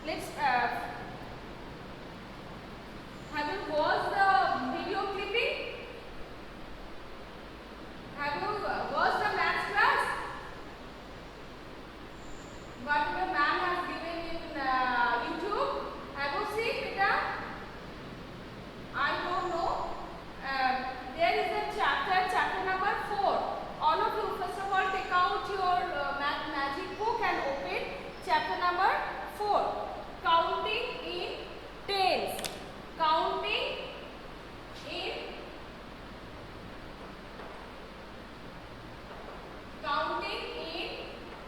let's have you watched the video clipping? Have you watched the maths class? What the ma'am has given in YouTube? Have you seen, beta? I don't know. There is a chapter number 4. All of you, first of all, take out your math magic book and open chapter number 4. Counting in tens. Counting in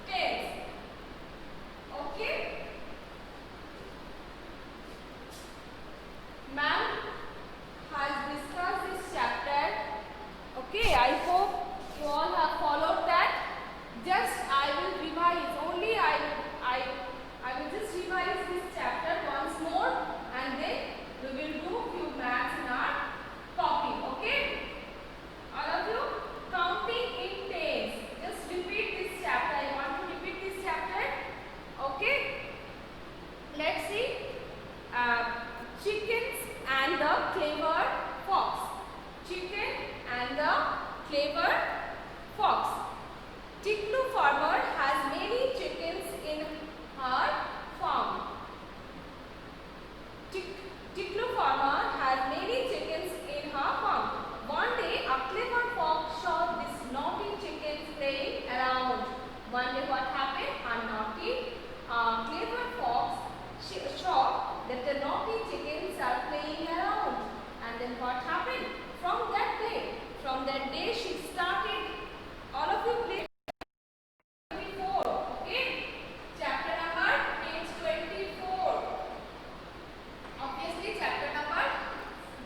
tens. Okay. Ma'am has discussed this chapter. Okay, I hope you all have followed that. Just I will revise. Only I will just revise this chapter once more, and then we will do few maths in our copy. Okay, all of you, counting in tens. Just repeat this chapter. I want to repeat this chapter. Okay, let's see. Chickens and the clever fox. Chicken and the clever fox. Tiklu farmer has many chickens in her farm. Tiklu farmer has many chickens in her farm. One day a clever fox saw this naughty chickens playing around. One day what happened? A naughty clever fox saw that the naughty chickens are playing around. And then what happened? From that day she started, all of you play 24, okay? Chapter number page 24. Obviously chapter number,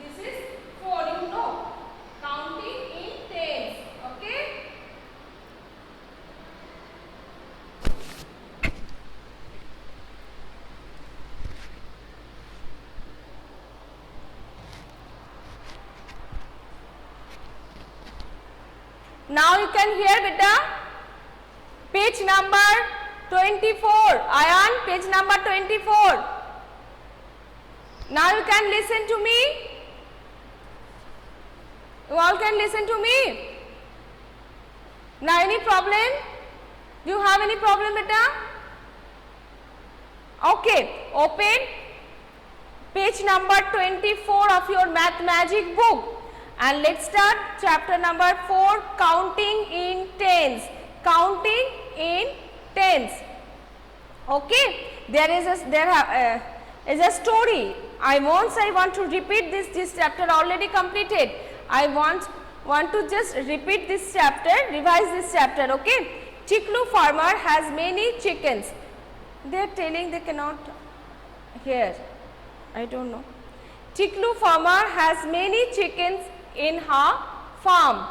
this is 4, you know. Counting in tens, okay? Now you can hear, beta. Page number 24. Ayan, page number 24. Now you can listen to me. You all can listen to me. Now any problem? Do you have any problem, beta? Okay, open page number 24 of your math magic book. And let's start chapter number 4, counting in tens. Counting in tens. Okay, there is a story. I want to repeat this chapter already completed. I want to just repeat this chapter, revise this chapter. Okay, Tiklu farmer has many chickens. They are telling they cannot hear. I don't know. Tiklu farmer has many chickens in her farm.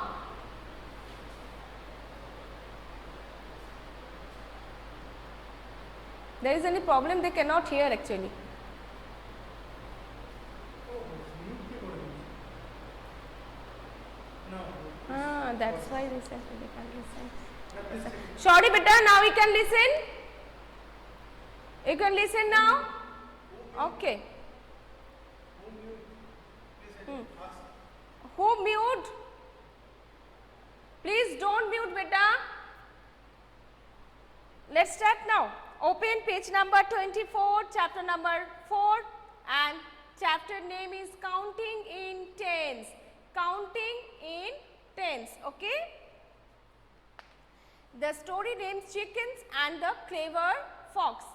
There is any problem? They cannot hear actually. That's why they said they can't listen. Sorry, beta. Now we can listen. You can listen now. Okay. Who mute? Please don't mute, beta. Let's start now. Open page number 24, chapter number 4, and chapter name is counting in tens. Counting in tens. Okay. The story name Chickens and the Clever Fox.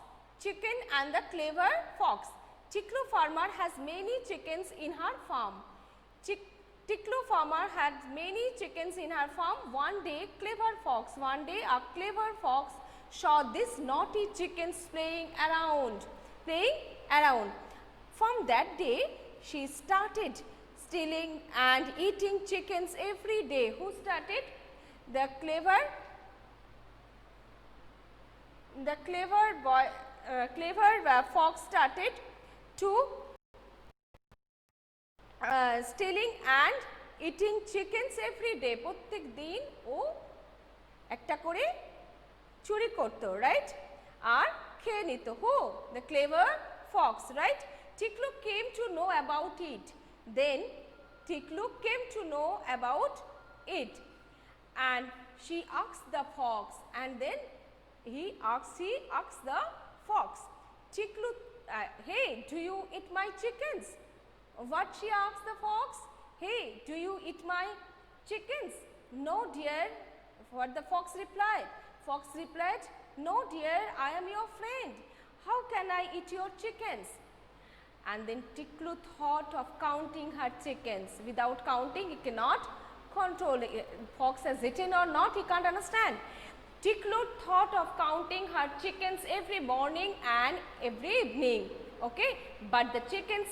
Chicken and the Clever Fox. Tiklu farmer has many chickens in her farm. Tiklu farmer had many chickens in her farm. One day a clever fox saw these naughty chickens playing around. From that day she started stealing and eating chickens every day. Who started? The clever fox started to stealing and eating chickens every day. প্রত্যেক দিন ও একটা করে চুরি করতো, right, আর খেয়ে নিত. Who? The clever fox, right? Tiklu came to know about it. Then Tiklu came to know about it, and she asked the fox, and then he asked the fox, Tiklu, hey, do you eat my chickens? What she asked the fox? Hey, do you eat my chickens? No dear. What the fox replied? Fox replied, no dear, I am your friend. How can I eat your chickens? And then Tiklu thought of counting her chickens. Without counting, he cannot control it. Fox has eaten or not, he can't understand. Tiklu thought of counting her chickens every morning and every evening. Okay, but the chickens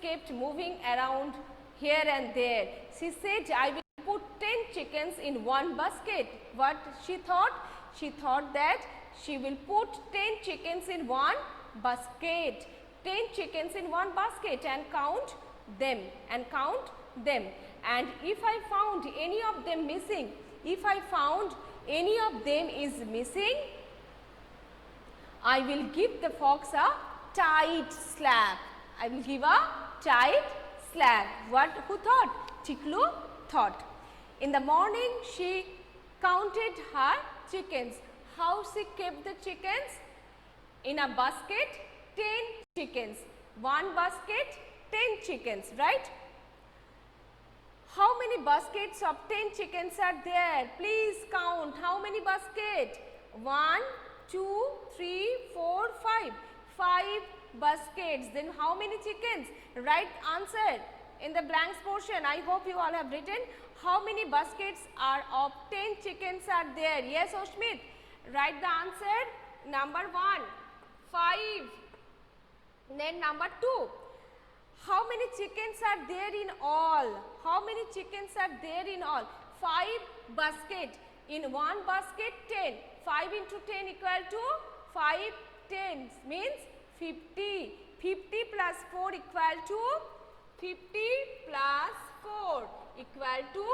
kept moving around here and there. She said, I will put 10 chickens in one basket. What she thought? She thought that she will put 10 chickens in one basket. 10 chickens in one basket and count them. And if I found any of them missing, is missing, I will give the fox a tight slap. I will give a tight slap. Who thought? Tiklu thought. In the morning, she counted her chickens. How she kept the chickens? In a basket, 10 chickens. One basket, 10 chickens, right? How many baskets of 10 chickens are there? Please count. How many baskets? 1, 2, 3, 4, 5. 5 baskets. Then how many chickens? Write answer in the blanks portion. I hope you all have written how many baskets are of 10 chickens are there. Yes, Oshmit. Write the answer. Number 1, 5. Then number 2. How many chickens are there in all? How many chickens are there in all? 5 baskets. In one basket, 10. 5 into 10 equal to 5 tens means 50. 50 plus 4 equal to 50 plus 4 equal to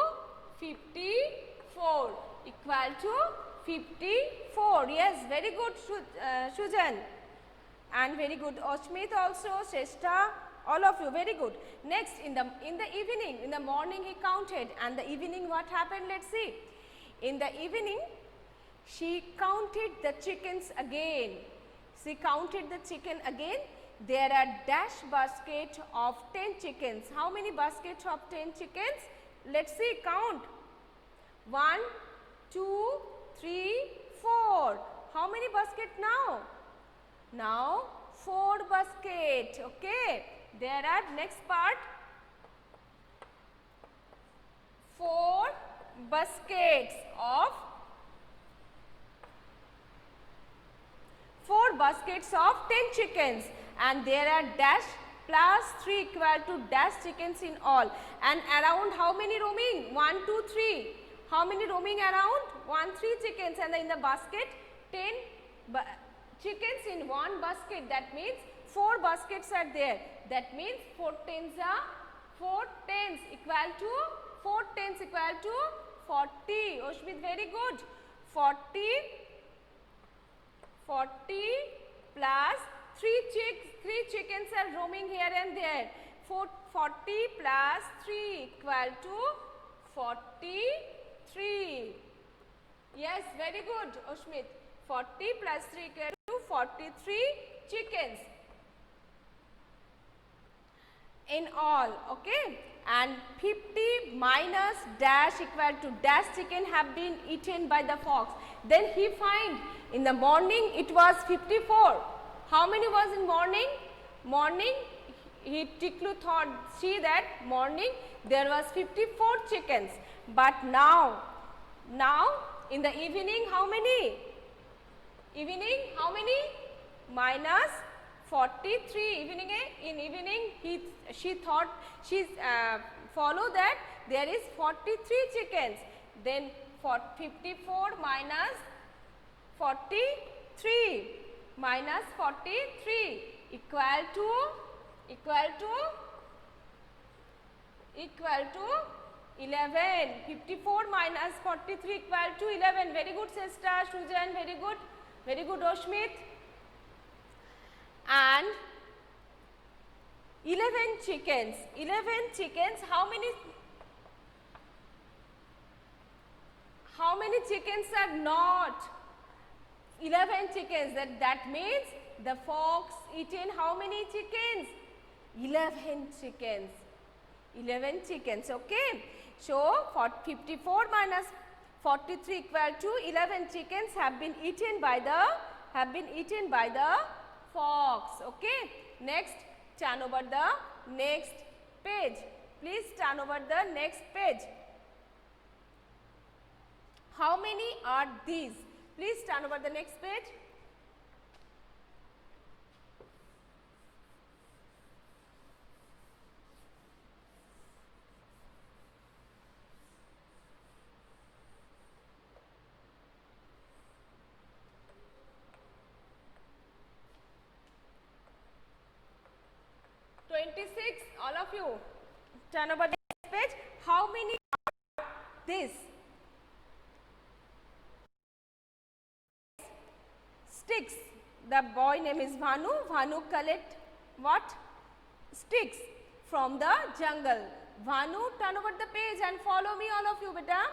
54. Equal to 54. Yes, very good, Sujan. And very good, Oshmit also, Shrestha, all of you, very good. Next, in the evening, in the morning he counted, and the evening what happened? Let's see. In the evening, she counted the chickens again. She counted the chicken again. There are dash basket of 10 chickens. How many baskets of 10 chickens? Let's see, count. 1, 2, 3, 4. How many baskets now? Now 4 baskets. Okay. There are next part 4 baskets of 10 chickens, and there are dash plus 3 equal to dash chickens in all, and around how many roaming? 1, 2, 3. How many roaming around? 1, 3 chickens, and in the basket 10 chickens in one basket. That means 4 baskets are there. That means 4 tens equal to 40. Oshmit, very good. 40 plus 3 chickens are roaming here and there. 40 plus 3 equal to 43. Yes, very good, Oshmit. 40 plus 3 equal to 43 chickens in all. Okay, and 50 minus dash equal to dash chicken have been eaten by the fox. Then he find in the morning it was 54. How many was in morning? Morning, Tiklu thought that morning there was 54 chickens, but now in the evening how many? Minus 43. In evening she thought, she follow that there is 43 chickens. Then 54 minus 43 equal to 11. 54 minus 43 equal to 11. Very good, sister Sujan, very good. Very good, Oshmit. And 11 chickens. 11 chickens. How many chickens are not? 11 chickens. That means the fox eaten how many chickens? 11 chickens. 11 chickens. Okay. So 54 minus 43 equal to 11 chickens have been eaten by the fox. Okay. Next, turn over the next page. Please turn over the next page. How many are these? Please turn over the next page. All of you, turn over the next page. How many are this? Sticks. The boy name is Bhanu. Bhanu collect what? Sticks from the jungle. Bhanu, turn over the page and follow me, all of you, beta.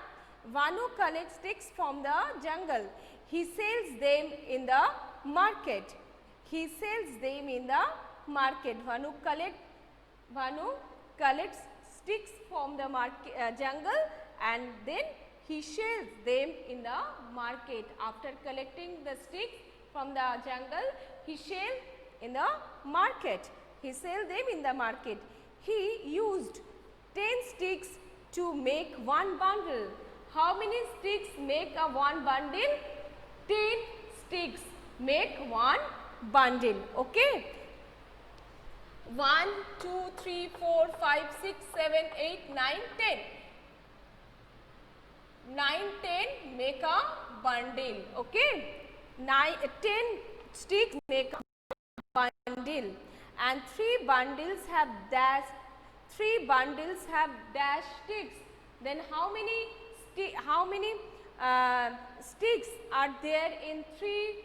Bhanu collects sticks from the jungle. He sells them in the market. He sells them in the market. Bhanu collects sticks from the jungle, and then he sells them in the market. After collecting the sticks from the jungle, he sells in the market. He sells them in the market. He used 10 sticks to make one bundle. How many sticks make a one bundle? 10 sticks make one bundle. Okay. 1, 2, 3, 4, 5, 6, 7, 8, 9, 10. 9, 10 make a bundle. Okay. 10 sticks make a bundle, and 3 bundles have dash. 3 bundles have dash sticks. Then how many sticks are there in 3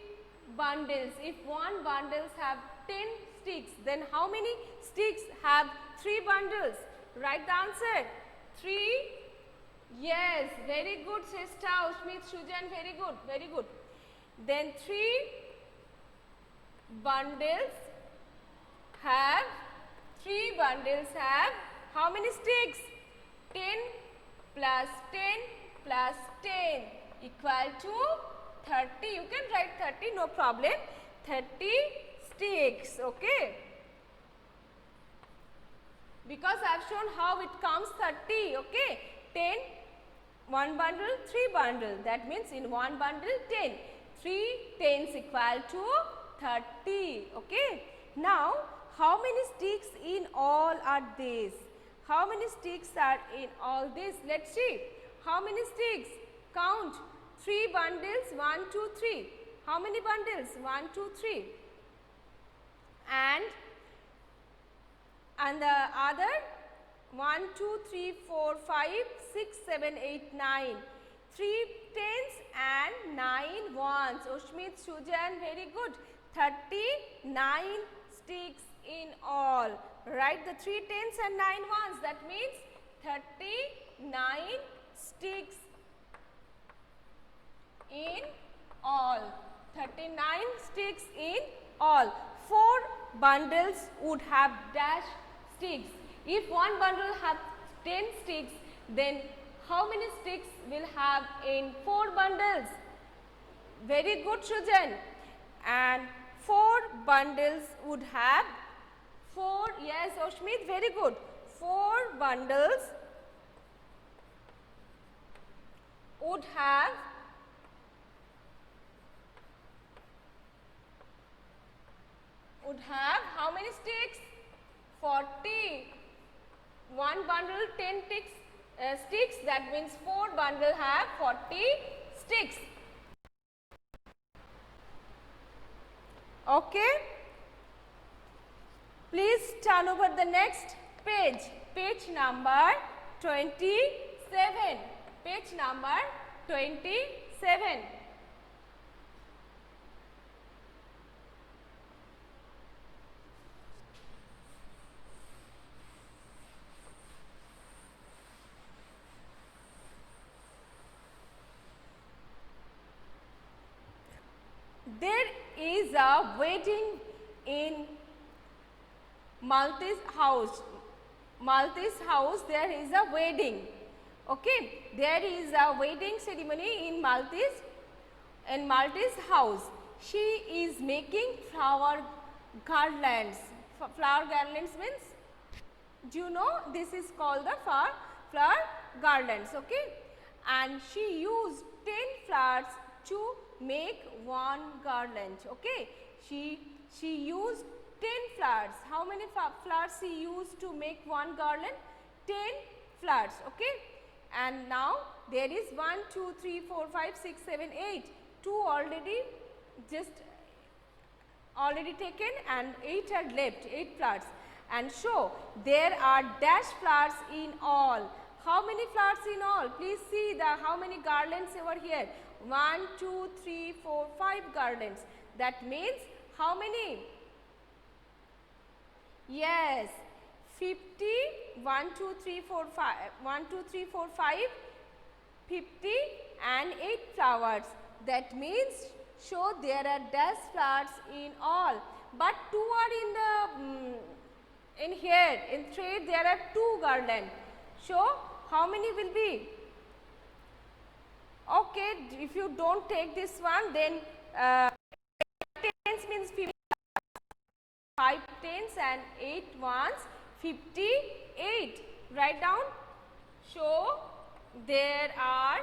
bundles? If one bundles have 10 sticks, then how many sticks have 3 bundles? Write the answer. 3. Yes, very good, Shrestha, Ushmit, Sujan, very good, very good. Then 3 bundles have how many sticks? 10 plus 10 plus 10 equal to 30. You can write 30, no problem. 30 sticks. Okay. Because I have shown how it comes 30. Okay. 10, 1 bundle, 3 bundle. That means in 1 bundle 10. 3 tens equal to 30. Okay. Now, how many sticks in all are these? How many sticks are in all this? Let's see. How many sticks? Count. 3 bundles, 1, 2, 3. How many bundles? 1, 2, 3. And the other 1, 2, 3, 4, 5, 6, 7, 8, 9. 3 tens and 9 ones. Ushmit, Sujan, very good. 39 sticks in all. Write the 3 tens and 9 ones. That means 39 sticks in all. 39 sticks in all. 4 bundles would have dash sticks. If one bundle has 10 sticks, then how many sticks will have in 4 bundles? Very good, Sujan. And 4 bundles would have 4, yes, Oshmit, very good. 4 bundles would have how many sticks? 40. 1 bundle 10 sticks, that means 4 bundle have 40 sticks. Okay. Please turn over the next page. Page number 27. Page number 27. a wedding in Malti's house. Malti's house, there is a wedding. Okay, there is a wedding ceremony in Malti's house. She is making flower garlands. Flower garlands means, do you know, this is called the flower garlands. Okay, and she used 10 flowers to make one garland. Okay, she used 10 flowers. How many flowers she used to make one garland? 10 flowers. Okay, and now there is 1, 2, 3, 4, 5, 6, 7, 8. 2 already taken and 8 are left, 8 flowers. And so there are dash flowers in all. How many flowers in all? Please see how many garlands over here. 1, 2, 3, 4, 5 garlands. That means how many? Yes, 50, 1, 2, 3, 4, 5, 1, 2, 3, 4, 5, 50 and 8 flowers. That means, so there are dash flowers in all, but 2 are in here, in thread there are 2 garlands. So how many will be? Okay, if you don't take this one, then 10s means 50, 5 10s and 8 ones, 58. Write down. So there are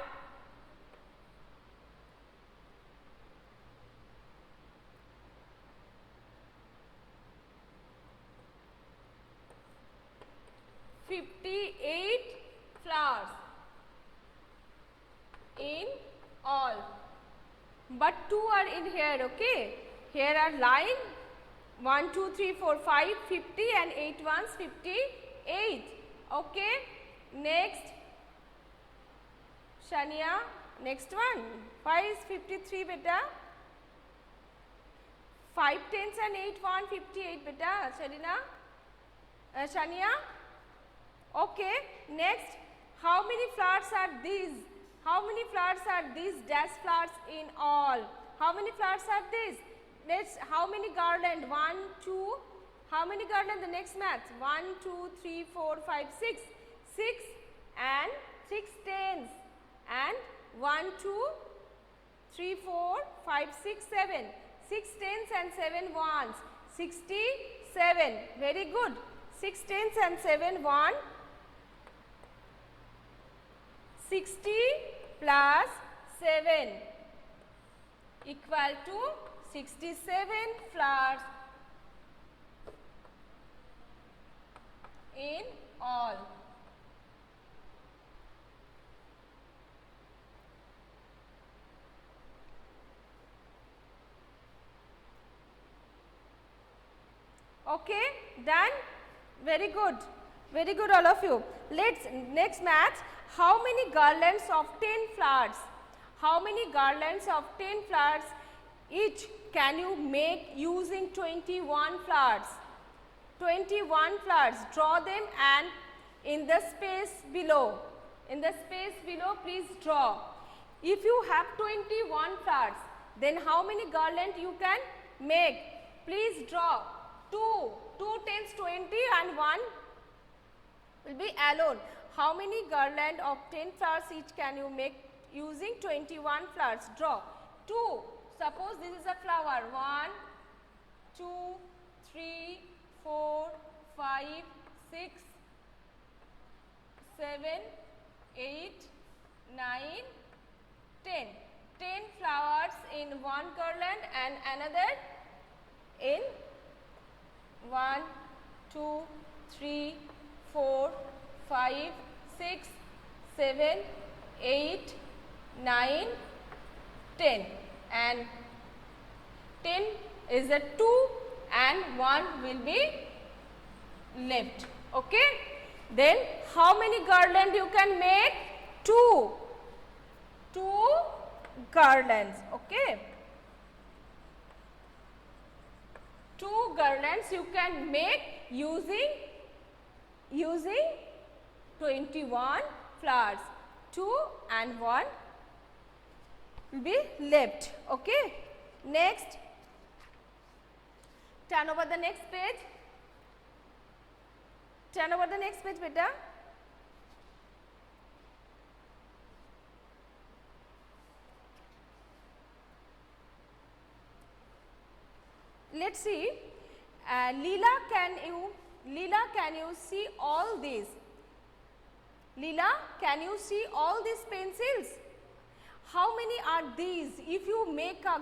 58 flowers in all, but 2 are in here. Okay, here are line 1, 2, 3, 4, 5, 50 and 8 ones, 58. Okay, next Shania, next one. Why is 53 beta? 5 10s and 8 1, 58 beta. Shania. Okay, next, how many flowers are these? How many flowers are these dash flowers in all? How many flowers are these? Let's, how many garland? 1, 2, how many garland? The next math. 1, 2, 3, 4, 5, 6. 6 and 6 10s and 1, 2, 3, 4, 5, 6, 7. 6 10s and 7 ones. 67. Very good. 6 10s and 7 1. 60 plus 7 equal to 67 flowers in all. Okay, done? Very good. Very good, all of you. Let's next match. How many garlands of 10 flowers? How many garlands of 10 flowers each can you make using 21 flowers? 21 flowers. Draw them and in the space below. In the space below, please draw. If you have 21 flowers, then how many garlands you can make? Please draw. 2 10s 20 and 1 will be alone. How many garland of 10 flowers each can you make using 21 flowers? Draw. 2. Suppose this is a flower. 1, 2, 3, 4, 5, 6, 7, 8, 9, 10. 10 flowers in one garland and another in 1, 2, 3, 4, 5, 6, 7, 8, 9, 10. And 10 is a 2 and 1 will be left. Okay. Then how many garland you can make? 2. 2 garlands. Okay. 2 garlands you can make using 21 flowers. 2 and 1 will be left. Okay. Next, Turn over the next page. Turn over the next page, beta. Let's see. Leela, can you see all these? Leela, can you see all these pencils? How many are these? If you make a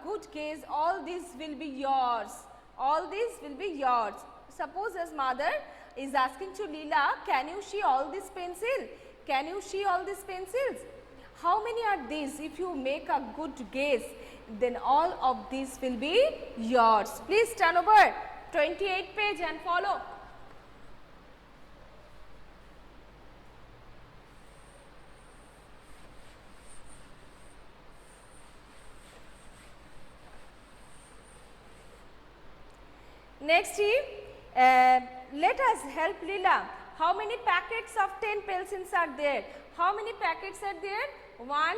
good guess, all these will be yours. All these will be yours. Suppose as mother is asking to Leela, can you see all these pencils? Can you see all these pencils? How many are these? If you make a good guess, then all of these will be yours. Please turn over 28 page and follow. Next, let us help Leela. How many packets of 10 pencils are there? How many packets are there? 1,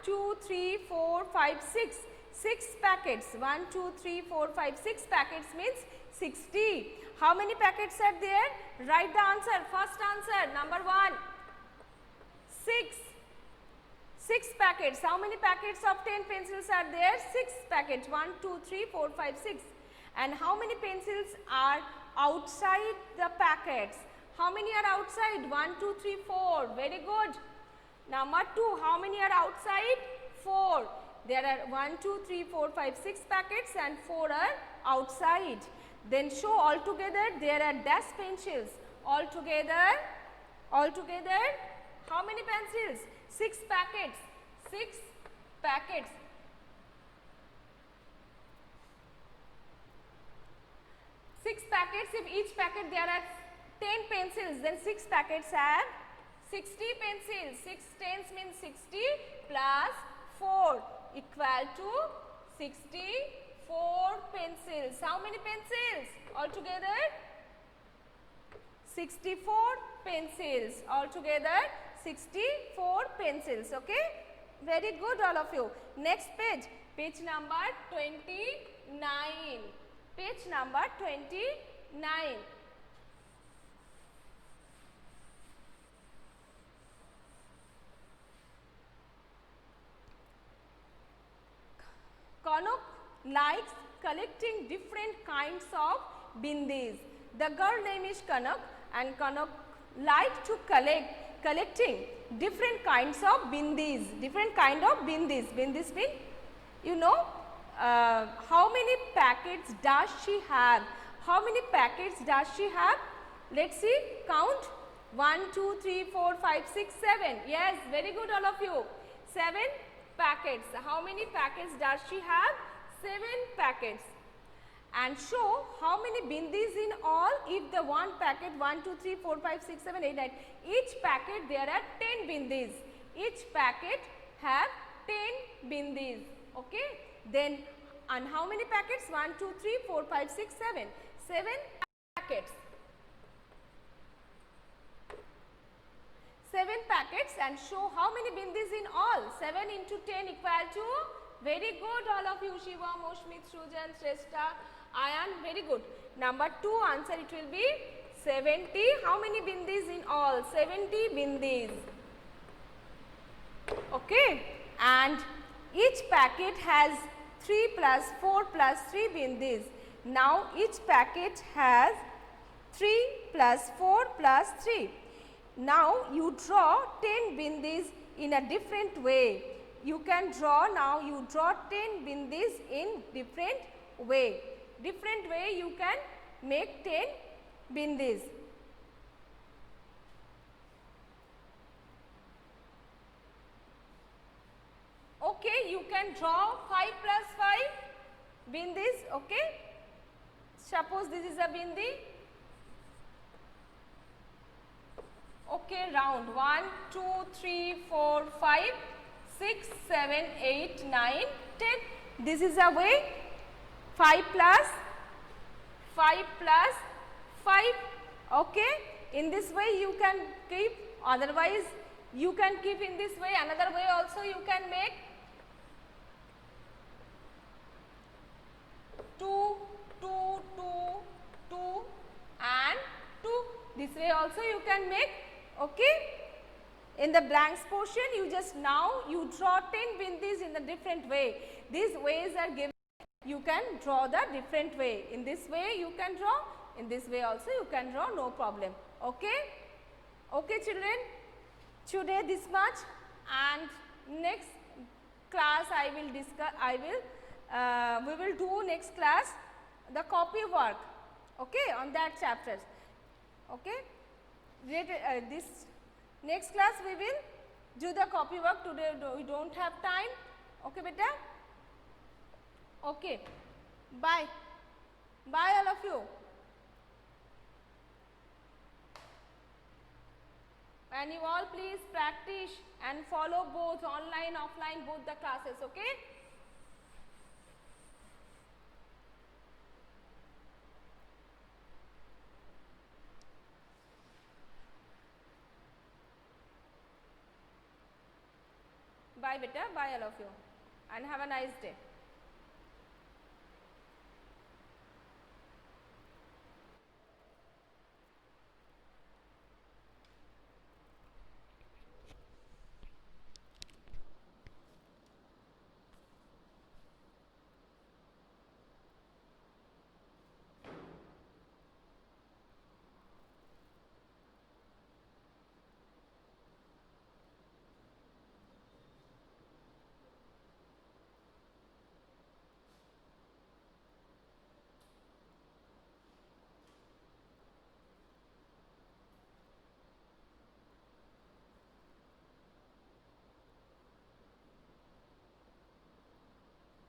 2, 3, 4, 5, 6. 6 packets. 1, 2, 3, 4, 5, 6 packets means 60. How many packets are there? Write the answer. First answer, number 1. 6. 6 packets. How many packets of 10 pencils are there? 6 packets. 1, 2, 3, 4, 5, 6. And how many pencils are outside the packets? How many are outside? 1, 2, 3, 4. Very good. Number 2, how many are outside? 4. There are 1, 2, 3, 4, 5, 6 packets and 4 are outside. Then show all together there are dash pencils. All together, how many pencils? 6 packets. 6 packets. 6 packets, if each packet there are 10 pencils, then 6 packets have 60 pencils. 6 tens means 60 plus 4 equal to 64 pencils. How many pencils altogether? 64 pencils. Altogether 64 pencils. Okay? Very good all of you. Next page, page number 29. Page number 29. Kanak likes collecting different kinds of bindis. The girl name is Kanak and Kanak likes to collecting different kinds of bindis. Different kind of bindis. Bindis mean, you know, how many packets does she have? How many packets does she have? Let's see, count. 1, 2, 3, 4, 5, 6, 7. Yes, very good all of you. 7 packets. How many packets does she have? 7 packets. And show how many bindis in all. If the one packet 1, 2, 3, 4, 5, 6, 7, 8, 9. Each packet there are 10 bindis. Each packet have 10 bindis. Okay. Then, and how many packets? 1, 2, 3, 4, 5, 6, 7. 7 packets. 7 packets and show how many bindis in all. 7 into 10 equal to, very good all of you, Shiva, Moshmit, Shujan, Shrestha, Ayan, very good. Number 2 answer it will be 70. How many bindis in all? 70 bindis. Okay. And each packet has 3 plus 4 plus 3 bindis. Now each packet has 3 plus 4 plus 3. Now you draw 10 bindis in a different way. You can draw, now you draw 10 bindis in different way. Different way you can make 10 bindis. Okay, you can draw 5 plus 5 bindis. Okay. Suppose this is a bindi. Okay, round 1, 2, 3, 4, 5, 6, 7, 8, 9, 10. This is a way. 5 plus 5 plus 5. Okay. In this way you can keep, otherwise you can keep in this way. Another way also you can make. also you can make. Okay. In the blanks portion, you just now you draw 10 bindis in a different way. These ways are given. You can draw the different way. In this way you can draw. In this way also you can draw, no problem. Okay. Okay children, today this much, and next class I will discuss, we will do next class the copy work, okay, on that chapters. Okay. This next class we will do the copy work. Today we don't have time. Okay beta. Okay. Bye. Bye all of you. And you all please practice and follow both online, offline, both the classes, okay? Bye beta, bye all of you, and have a nice day.